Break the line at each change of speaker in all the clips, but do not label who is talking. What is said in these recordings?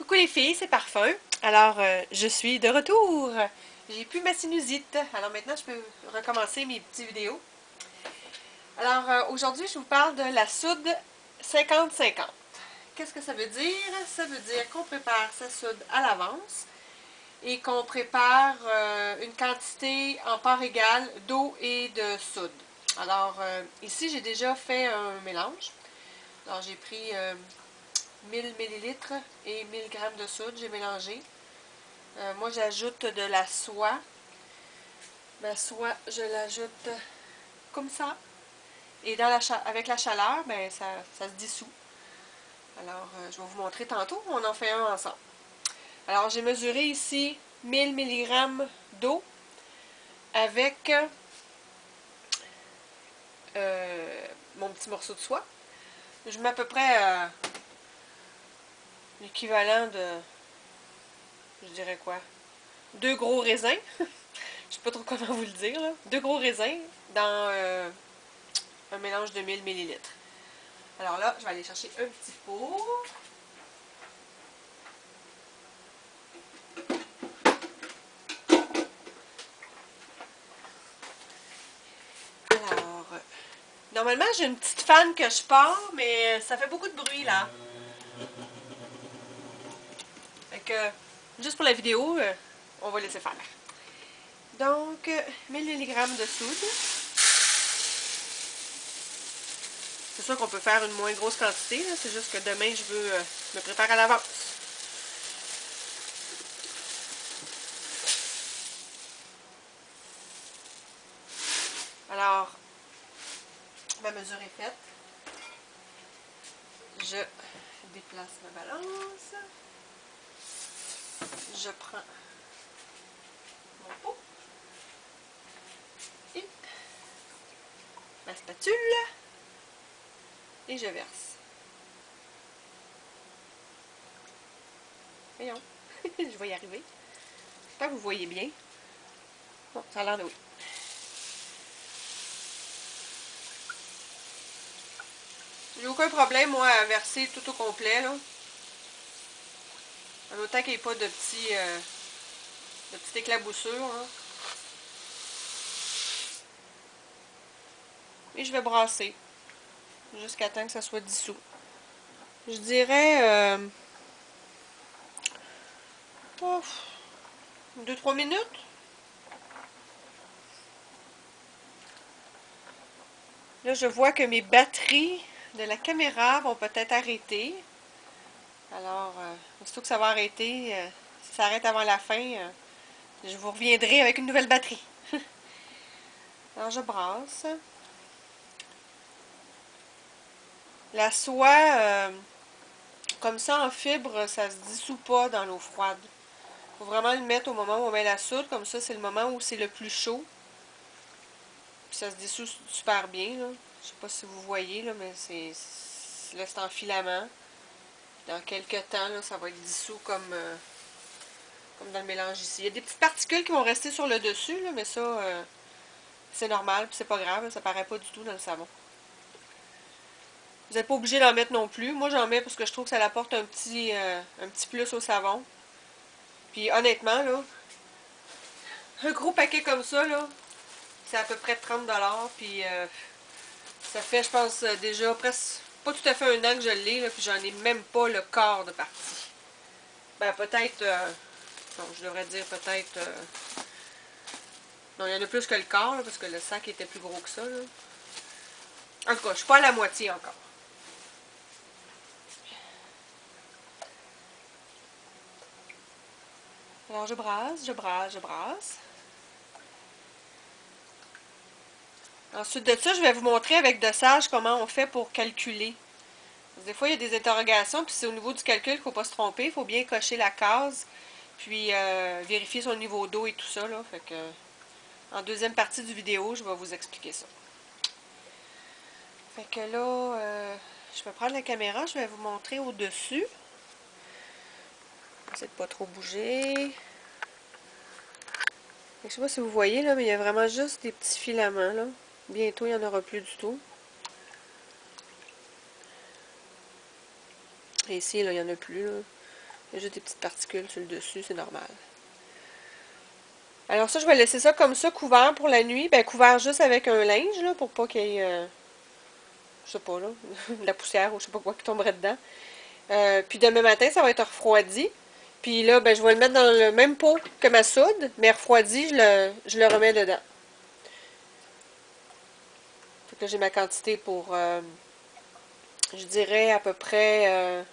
Coucou les filles, c'est Parfum. Alors, je suis de retour. J'ai plus ma sinusite. Alors maintenant, je peux recommencer mes petites vidéos. Alors, aujourd'hui, je vous parle de la soude 50-50. Qu'est-ce que ça veut dire? Ça veut dire qu'on prépare sa soude à l'avance et qu'on prépare une quantité en part égale d'eau et de soude. Alors, ici, j'ai déjà fait un mélange. Alors, j'ai pris 1000 ml et 1000 g de soude, j'ai mélangé. Moi, j'ajoute de la soie. Ma soie, je l'ajoute comme ça. Et avec la chaleur, ben, ça se dissout. Alors, je vais vous montrer tantôt. On en fait un ensemble. Alors, j'ai mesuré ici 1000 mg d'eau avec mon petit morceau de soie. Je mets à peu près l'équivalent de, je dirais quoi, 2 gros raisins. Je sais pas trop comment vous le dire, là. 2 gros raisins dans un mélange de 1000 ml. Alors là, je vais aller chercher un petit pot. Alors, normalement, j'ai une petite fan que je pars, mais ça fait beaucoup de bruit, là. Fait que, juste pour la vidéo, on va laisser faire. Donc, 1000 mg de soude. C'est sûr qu'on peut faire une moins grosse quantité, c'est juste que demain, je veux me préparer à l'avance. Alors, ma mesure est faite. Je déplace ma balance. Je prends mon pot et ma spatule et je verse. Voyons, je vais y arriver. J'espère que vous voyez bien. Bon, ça a l'air de oui. J'ai aucun problème, moi, à verser tout au complet, là. En autant qu'il n'y ait pas de petites éclaboussures, là. Et je vais brasser jusqu'à temps que ça soit dissous. Je dirais 2-3 minutes. Là, je vois que mes batteries de la caméra vont peut-être arrêter. Alors, aussitôt que ça va arrêter, si ça arrête avant la fin, je vous reviendrai avec une nouvelle batterie. Alors, je brasse. La soie, comme ça en fibre, ça se dissout pas dans l'eau froide. Il faut vraiment le mettre au moment où on met la soude, comme ça c'est le moment où c'est le plus chaud. Puis ça se dissout super bien, là. Je sais pas si vous voyez, là, mais là c'est en filament. Dans quelques temps, là, ça va être dissous comme dans le mélange ici. Il y a des petites particules qui vont rester sur le dessus, là, mais ça, c'est normal, puis c'est pas grave, ça paraît pas du tout dans le savon. Vous n'êtes pas obligé d'en mettre non plus. Moi, j'en mets parce que je trouve que ça apporte un petit plus au savon. Puis honnêtement, là, un gros paquet comme ça, là, c'est à peu près 30$. Puis ça fait, je pense, déjà presque, pas tout à fait un an que je l'ai, là, puis j'en ai même pas le quart de partie. Ben peut-être, non, je devrais dire peut-être, non, il y en a plus que le quart, là, parce que le sac était plus gros que ça, là. En tout cas, je suis pas à la moitié encore. Alors je brasse, je brasse, je brasse. Ensuite de ça, je vais vous montrer avec dosage comment on fait pour calculer. Des fois, il y a des interrogations, puis c'est au niveau du calcul qu'il ne faut pas se tromper. Il faut bien cocher la case, puis vérifier son niveau d'eau et tout ça, là. Fait que, en deuxième partie du vidéo, je vais vous expliquer ça. Fait que là, je vais prendre la caméra, je vais vous montrer au-dessus. Essayez de pas trop bouger. Je sais pas si vous voyez, là, mais il y a vraiment juste des petits filaments, là. Bientôt, il n'y en aura plus du tout. Et ici, là, il n'y en a plus, là. Il y a juste des petites particules sur le dessus, c'est normal. Alors ça, je vais laisser ça comme ça, couvert pour la nuit. Ben, couvert juste avec un linge, là, pour pas qu'il y ait, je sais pas, là, de la poussière ou je sais pas quoi qui tomberait dedans. Puis demain matin, ça va être refroidi. Puis là, ben, je vais le mettre dans le même pot que ma soude, mais refroidi, je le remets dedans. Fait que là, j'ai ma quantité pour, je dirais à peu près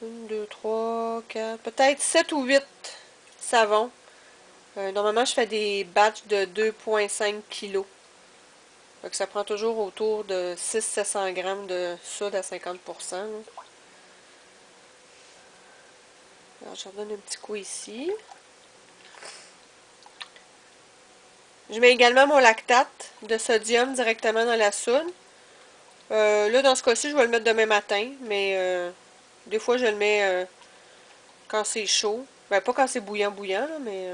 1, 2, 3, 4, peut-être 7 ou 8 savons. Normalement, je fais des batchs de 2,5 kg. Fait que ça prend toujours autour de 600-700 grammes de soude à 50%. Là. Alors, je redonne un petit coup ici. Je mets également mon lactate de sodium directement dans la soude. Là, dans ce cas-ci, je vais le mettre demain matin, mais des fois, je le mets quand c'est chaud. Ben, pas quand c'est bouillant, là, mais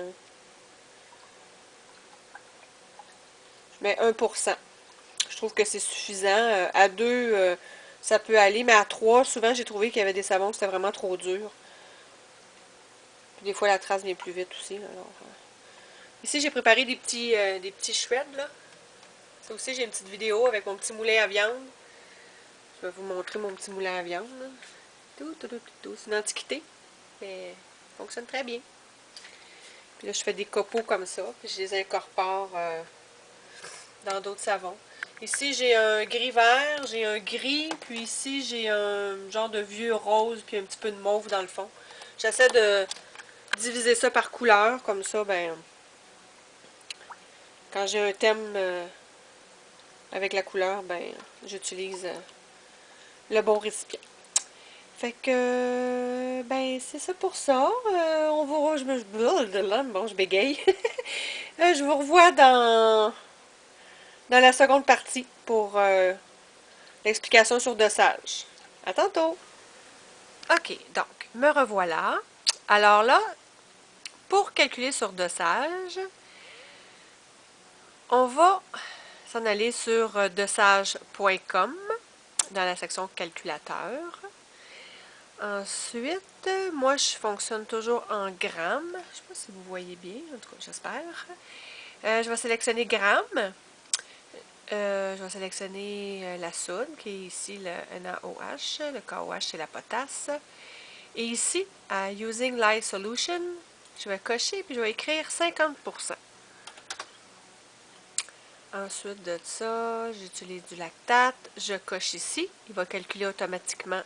je mets 1%. Je trouve que c'est suffisant. À 2, ça peut aller, mais à 3, souvent, j'ai trouvé qu'il y avait des savons qui c'était vraiment trop dur. Puis des fois, la trace vient plus vite aussi. Alors, ici, j'ai préparé des petits shreds, là. Ça aussi, j'ai une petite vidéo avec mon petit moulin à viande. Je vais vous montrer mon petit moulin à viande. Là. C'est une antiquité, mais ça fonctionne très bien. Puis là, je fais des copeaux comme ça, puis je les incorpore dans d'autres savons. Ici, j'ai un gris vert, j'ai un gris, puis ici, j'ai un genre de vieux rose, puis un petit peu de mauve dans le fond. J'essaie de diviser ça par couleur, comme ça, ben, quand j'ai un thème avec la couleur, ben, j'utilise le bon récipient. Fait que, ben, c'est ça pour ça. On vous je bégaye. Je vous revois dans la seconde partie pour l'explication sur dosage. À tantôt! OK, donc, me revoilà. Alors là, pour calculer sur dosage, on va s'en aller sur dosage.com dans la section calculateur. Ensuite, moi, je fonctionne toujours en grammes. Je ne sais pas si vous voyez bien, en tout cas, j'espère. Je vais sélectionner grammes. Je vais sélectionner la soude, qui est ici le NaOH. Le KOH, c'est la potasse. Et ici, à Using Light Solution, je vais cocher puis je vais écrire 50%. Ensuite de ça, j'utilise du lactate. Je coche ici. Il va calculer automatiquement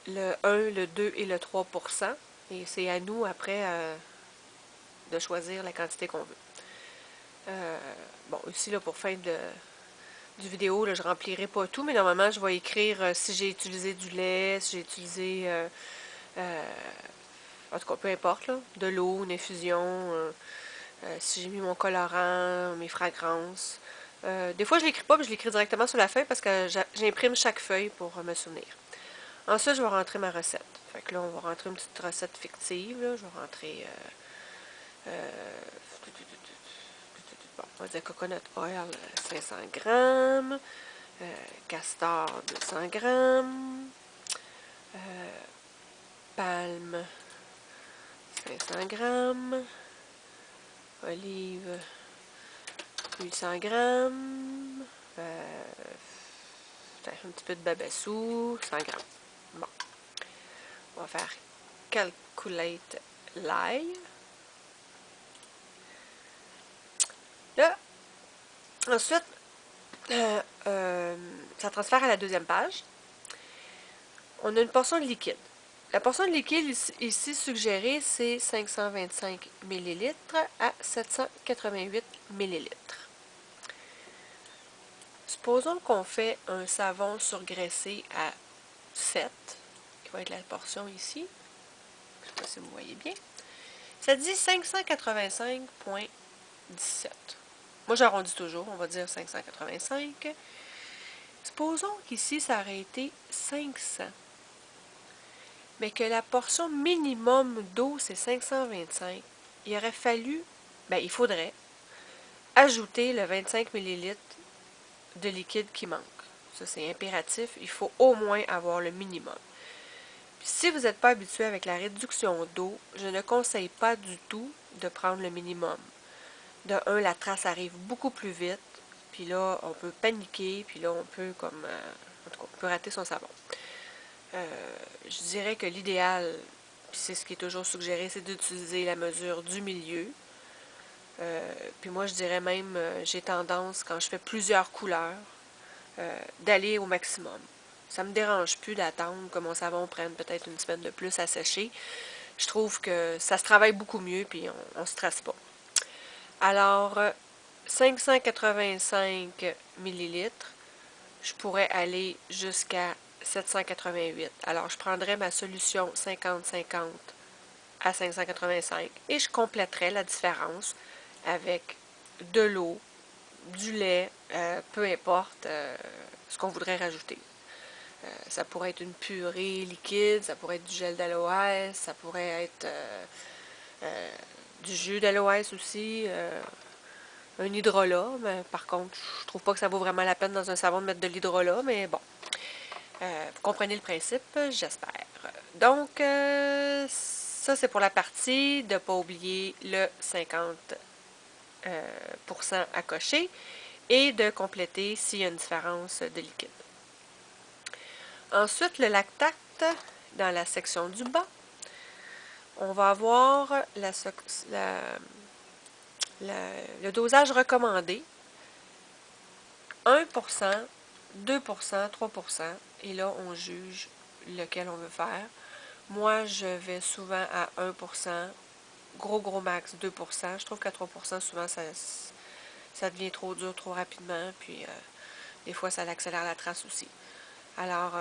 le 1, le 2 et le 3%. Et c'est à nous, après, de choisir la quantité qu'on veut. Bon, ici, là, pour fin du vidéo, là, je ne remplirai pas tout, mais normalement, je vais écrire si j'ai utilisé du lait, si j'ai utilisé, en tout cas, peu importe, là, de l'eau, une infusion, si j'ai mis mon colorant, mes fragrances. Des fois, je ne l'écris pas, mais je l'écris directement sur la feuille parce que j'imprime chaque feuille pour me souvenir. Ensuite, je vais rentrer ma recette. Fait que là, on va rentrer une petite recette fictive. Là. Je vais rentrer... bon, on va dire coconut oil 500 grammes. Castor 200 grammes. Palme 500 grammes. Olive 800 grammes. Un petit peu de babassou, 100 grammes. Bon. On va faire Calculate Lye. Là, ensuite, ça transfère à la deuxième page. On a une portion de liquide. La portion de liquide ici suggérée, c'est 525 ml à 788 ml. Supposons qu'on fait un savon surgraissé à 7, qui va être la portion ici. Je ne sais pas si vous voyez bien. Ça dit 585,17. Moi, j'arrondis toujours, on va dire 585. Supposons qu'ici, ça aurait été 500. Mais que la portion minimum d'eau, c'est 525. Il aurait fallu, il faudrait ajouter le 25 ml de liquide qui manque. Ça, c'est impératif. Il faut au moins avoir le minimum. Puis, si vous n'êtes pas habitué avec la réduction d'eau, je ne conseille pas du tout de prendre le minimum. De un, la trace arrive beaucoup plus vite. Puis là, on peut paniquer. Puis là, on peut comme... en tout cas, on peut rater son savon. Je dirais que l'idéal, puis c'est ce qui est toujours suggéré, c'est d'utiliser la mesure du milieu. Puis moi, je dirais même, j'ai tendance, quand je fais plusieurs couleurs, d'aller au maximum. Ça me dérange plus d'attendre que mon savon prenne peut-être une semaine de plus à sécher. Je trouve que ça se travaille beaucoup mieux, puis on ne stresse pas. Alors, 585 millilitres, je pourrais aller jusqu'à 788. Alors, je prendrais ma solution 50-50 à 585 et je compléterais la différence avec de l'eau, du lait, peu importe ce qu'on voudrait rajouter. Ça pourrait être une purée liquide, ça pourrait être du gel d'aloès, ça pourrait être du jus d'aloès aussi, un hydrolat, mais par contre, je trouve pas que ça vaut vraiment la peine dans un savon de mettre de l'hydrolat, mais bon. Vous comprenez le principe, j'espère. Donc, ça c'est pour la partie de ne pas oublier le 50% à cocher et de compléter s'il y a une différence de liquide. Ensuite, le lactate, dans la section du bas, on va avoir le dosage recommandé, 1%, 2%, 3%, et là, on juge lequel on veut faire. Moi, je vais souvent à 1%, gros max 2%. Je trouve qu'à 3%, souvent, ça devient trop dur, trop rapidement, puis des fois, ça accélère la trace aussi. Alors,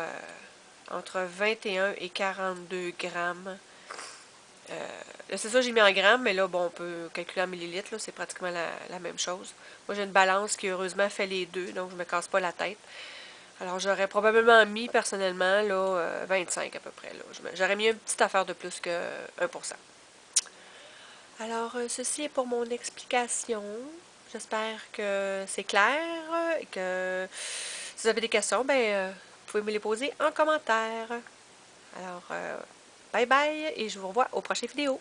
entre 21 et 42 grammes. C'est ça, j'ai mis en grammes, mais là, bon, on peut calculer en millilitres, c'est pratiquement la même chose. Moi, j'ai une balance qui, heureusement, fait les deux, donc je ne me casse pas la tête. Alors, j'aurais probablement mis, personnellement, là, 25 à peu près. J'aurais mis une petite affaire de plus que 1%. Alors, ceci est pour mon explication. J'espère que c'est clair et que si vous avez des questions, ben, vous pouvez me les poser en commentaire. Alors, bye bye et je vous revois aux prochaines vidéos.